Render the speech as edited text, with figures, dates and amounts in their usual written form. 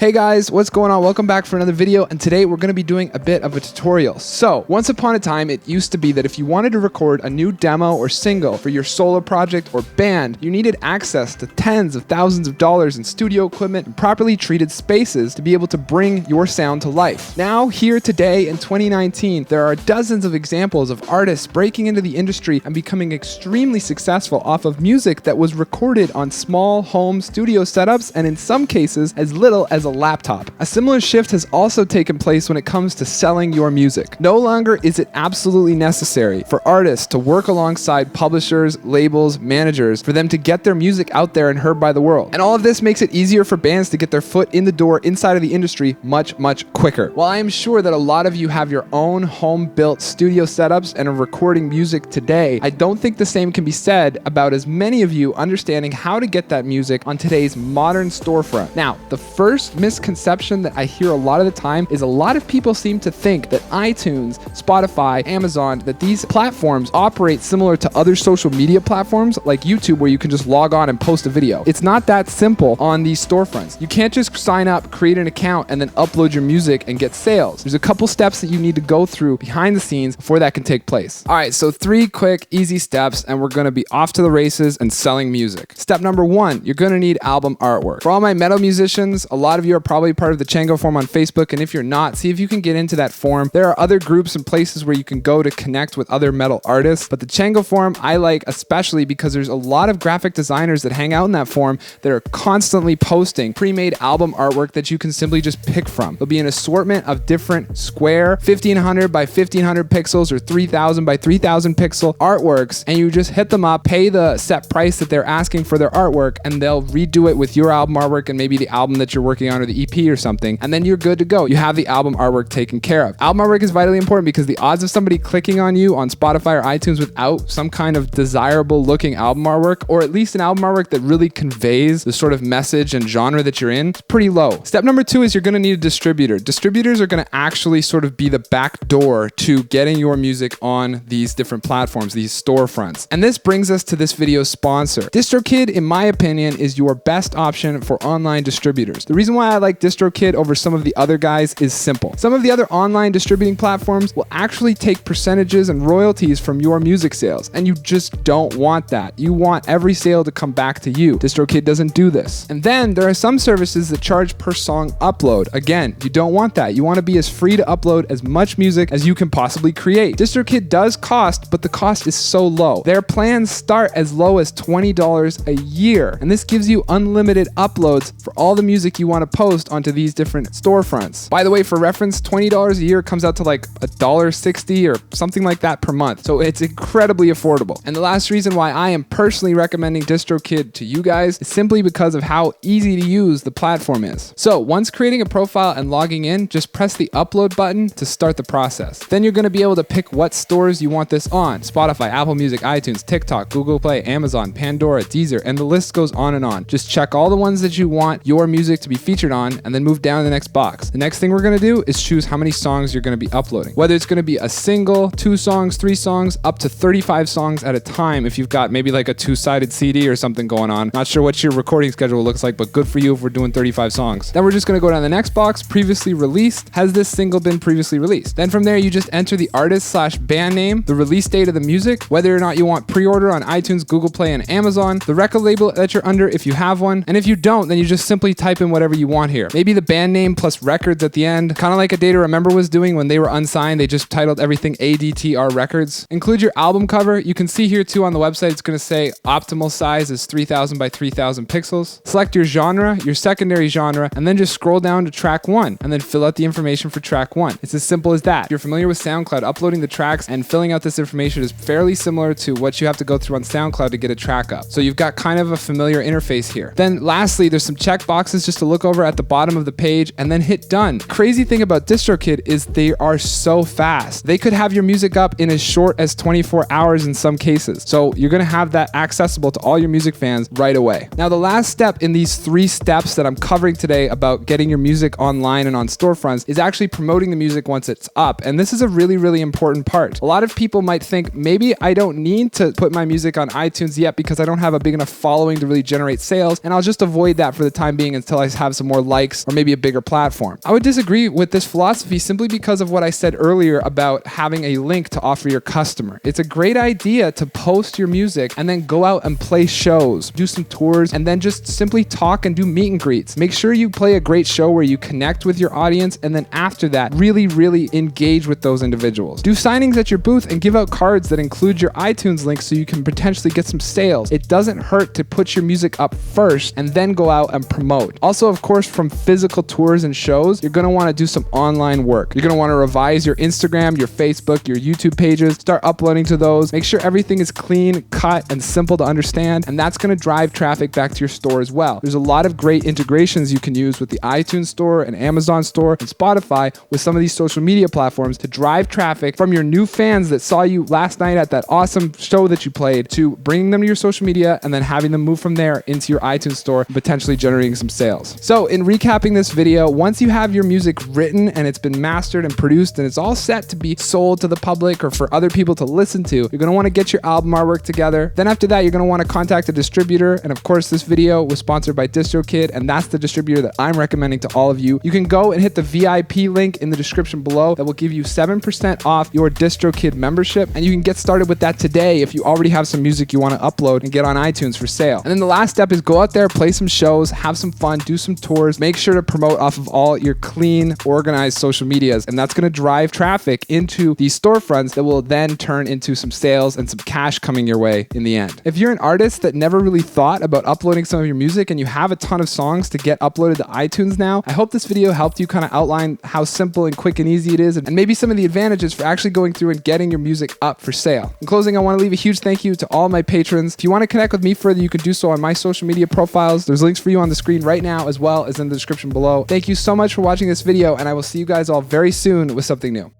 Hey guys, what's going on? Welcome back for another video, and today we're going to be doing a bit of a tutorial. So, once upon a time, it used to be that if you wanted to record a new demo or single for your solo project or band, you needed access to tens of thousands of dollars in studio equipment and properly treated spaces to be able to bring your sound to life. Now, here today in 2019, there are dozens of examples of artists breaking into the industry and becoming extremely successful off of music that was recorded on small home studio setups, and in some cases, as little as a laptop. A similar shift has also taken place when it comes to selling your music. No longer is it absolutely necessary for artists to work alongside publishers, labels, managers, for them to get their music out there and heard by the world. And all of this makes it easier for bands to get their foot in the door inside of the industry much quicker. While I am sure that a lot of you have your own home-built studio setups and are recording music today, I don't think the same can be said about as many of you understanding how to get that music on today's modern storefront. Now, the first misconception that I hear a lot of the time is a lot of people seem to think that iTunes, Spotify, Amazon, that these platforms operate similar to other social media platforms like YouTube, where you can just log on and post a video. It's not that simple on these storefronts. You can't just sign up, create an account, and then upload your music and get sales. There's a couple steps that you need to go through behind the scenes before that can take place. All right, so 3 quick, easy steps, and we're gonna be off to the races and selling music. Step number 1, you're gonna need album artwork. For all my metal musicians, a lot of you are probably part of the Chango forum on Facebook, and if you're not, see if you can get into that forum. There are other groups and places where you can go to connect with other metal artists, but the Chango forum I like especially because there's a lot of graphic designers that hang out in that forum that are constantly posting pre-made album artwork that you can simply just pick from. There'll be an assortment of different square 1500 by 1500 pixels or 3000 by 3000 pixel artworks, and you just hit them up, pay the set price that they're asking for their artwork, and they'll redo it with your album artwork and maybe the album that you're working on or the EP or something, and then you're good to go. You have the album artwork taken care of. Album artwork is vitally important because the odds of somebody clicking on you on Spotify or iTunes without some kind of desirable looking album artwork, or at least an album artwork that really conveys the sort of message and genre that you're in, is pretty low. Step number 2 is you're going to need a distributor. Distributors are going to actually sort of be the back door to getting your music on these different platforms, these storefronts. And this brings us to this video's sponsor. DistroKid, in my opinion, is your best option for online distributors. The reason why I like DistroKid over some of the other guys is simple. Some of the other online distributing platforms will actually take percentages and royalties from your music sales, and you just don't want that. You want every sale to come back to you. DistroKid doesn't do this. And then there are some services that charge per song upload. Again, you don't want that. You want to be as free to upload as much music as you can possibly create. DistroKid does cost, but the cost is so low. Their plans start as low as $20 a year, and this gives you unlimited uploads for all the music you want to post onto these different storefronts. By the way, for reference, $20 a year comes out to like $1.60 or something like that per month. So it's incredibly affordable. And the last reason why I am personally recommending DistroKid to you guys is simply because of how easy to use the platform is. So once creating a profile and logging in, just press the upload button to start the process. Then you're going to be able to pick what stores you want this on: Spotify, Apple Music, iTunes, TikTok, Google Play, Amazon, Pandora, Deezer, and the list goes on and on. Just check all the ones that you want your music to be featured on, and then move down to the next box. The next thing we're going to do is choose how many songs you're going to be uploading. Whether it's going to be a single, 2 songs, 3 songs, up to 35 songs at a time if you've got maybe like a 2-sided CD or something going on. Not sure what your recording schedule looks like, but good for you if we're doing 35 songs. Then we're just going to go down to the next box, previously released. Has this single been previously released? Then from there, you just enter the artist/band name, the release date of the music, whether or not you want pre-order on iTunes, Google Play, and Amazon, the record label that you're under if you have one, and if you don't, then you just simply type in whatever you want here. Maybe the band name plus records at the end, kind of like A Day to Remember was doing when they were unsigned. They just titled everything ADTR Records. Include your album cover. You can see here too on the website, it's going to say optimal size is 3000 by 3000 pixels. Select your genre, your secondary genre, and then just scroll down to track 1 and then fill out the information for track 1. It's as simple as that. If you're familiar with SoundCloud, uploading the tracks and filling out this information is fairly similar to what you have to go through on SoundCloud to get a track up. So you've got kind of a familiar interface here. Then lastly, there's some check boxes just to look over at the bottom of the page and then hit done. Crazy thing about DistroKid is they are so fast. They could have your music up in as short as 24 hours in some cases. So you're going to have that accessible to all your music fans right away. Now, the last step in these 3 steps that I'm covering today about getting your music online and on storefronts is actually promoting the music once it's up. And this is a really important part. A lot of people might think, maybe I don't need to put my music on iTunes yet because I don't have a big enough following to really generate sales, and I'll just avoid that for the time being until I have some some more likes or maybe a bigger platform. I would disagree with this philosophy simply because of what I said earlier about having a link to offer your customer. It's a great idea to post your music and then go out and play shows, do some tours, and then just simply talk and do meet and greets. Make sure you play a great show where you connect with your audience, and then after that, really engage with those individuals. Do signings at your booth and give out cards that include your iTunes link so you can potentially get some sales. It doesn't hurt to put your music up first and then go out and promote. Also, of course, from physical tours and shows, you're going to want to do some online work. You're going to want to revise your Instagram, your Facebook, your YouTube pages, start uploading to those. Make sure everything is clean, cut, and simple to understand, and that's going to drive traffic back to your store as well. There's a lot of great integrations you can use with the iTunes store and Amazon store and Spotify with some of these social media platforms to drive traffic from your new fans that saw you last night at that awesome show that you played to bringing them to your social media and then having them move from there into your iTunes store, potentially generating some sales. So in recapping this video, once you have your music written and it's been mastered and produced and it's all set to be sold to the public or for other people to listen to, you're going to want to get your album artwork together. Then after that, you're going to want to contact a distributor. And of course, this video was sponsored by DistroKid, and that's the distributor that I'm recommending to all of you. You can go and hit the VIP link in the description below that will give you 7% off your DistroKid membership, and you can get started with that today if you already have some music you want to upload and get on iTunes for sale. And then the last step is go out there, play some shows, have some fun, do some tours, make sure to promote off of all your clean, organized social medias, and that's going to drive traffic into these storefronts that will then turn into some sales and some cash coming your way in the end. If you're an artist that never really thought about uploading some of your music and you have a ton of songs to get uploaded to iTunes now, I hope this video helped you kind of outline how simple and quick and easy it is, and maybe some of the advantages for actually going through and getting your music up for sale. In closing, I want to leave a huge thank you to all my patrons. If you want to connect with me further, you can do so on my social media profiles. There's links for you on the screen right now as well as in the description below. Thank you so much for watching this video, and I will see you guys all very soon with something new.